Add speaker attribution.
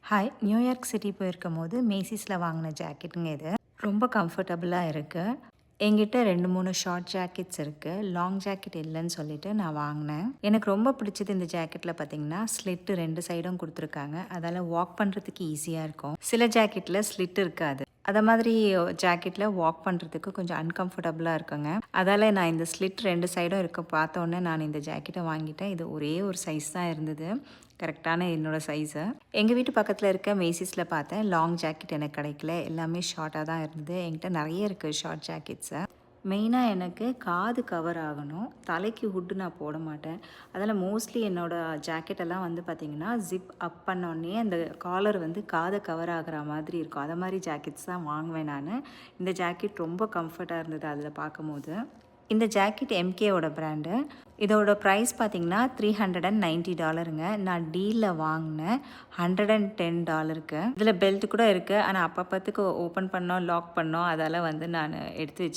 Speaker 1: Hi! New York city போயிருக்கும்போது மேசிஸில் வாங்கின ஜாக்கெட்டுங்க இது. ரொம்ப கம்ஃபர்டபுளாக இருக்குது. என்கிட்ட 2, 3 ஷார்ட் ஜாக்கெட்ஸ் இருக்குது. லாங் ஜாக்கெட் இல்லைன்னு சொல்லிட்டு நான் வாங்கினேன். எனக்கு ரொம்ப பிடிச்சது இந்த ஜாக்கெட்டில் பார்த்தீங்கன்னா, ஸ்லிட்டு 2 சைடும் கொடுத்துருக்காங்க. அதால் வாக் பண்ணுறதுக்கு ஈஸியாக இருக்கும். சில ஜாக்கெட்டில் ஸ்லிட் இருக்காது. அத மாதிரி ஜாக்கெட்டில் வாக் பண்ணுறதுக்கு கொஞ்சம் அன்கம்ஃபர்டபுளாக இருக்குங்க. அதால் நான் இந்த ஸ்லிட் 2 சைடும் இருக்க பார்த்தோன்னே நான் இந்த ஜாக்கெட்டை வாங்கிட்டேன். இது ஒரே ஒரு சைஸ் தான் இருந்தது. கரெக்டான என்னோடய சைஸு. எங்கள் வீட்டு பக்கத்தில் இருக்க மேசிஸில் பார்த்தேன். லாங் ஜாக்கெட் எனக்கு கிடைக்கல. எல்லாமே ஷார்ட்டாக தான் இருந்தது. என்கிட்ட நிறைய இருக்குது ஷார்ட் ஜாக்கெட்ஸு. மெயினாக எனக்கு காது கவர் ஆகணும். தலைக்கு ஹுட்டு நான் போட மாட்டேன். அதில் மோஸ்ட்லி என்னோடய ஜாக்கெட்டெல்லாம் வந்து பார்த்திங்கன்னா, ஜிப் அப் பண்ணோடனே அந்த காலர் வந்து காதை கவர் ஆகிற மாதிரி இருக்கும். அதை மாதிரி ஜாக்கெட்ஸ் தான் வாங்குவேன் நான். இந்த ஜாக்கெட் ரொம்ப கம்ஃபர்ட்டாக இருந்தது அதில் பார்க்கும்போது. இந்த ஜாக்கெட் எம்கேவோட பிராண்டு. இதோட ப்ரைஸ் பார்த்திங்கன்னா $390ங்க. நான் டீலில் வாங்கினேன் $110க்கு. இதில் பெல்ட் கூட இருக்குது. ஆனால் அப்பப்போத்துக்கு ஓப்பன் பண்ணோம், லாக் பண்ணோம். அதால் வந்து நான் எடுத்து வச்சு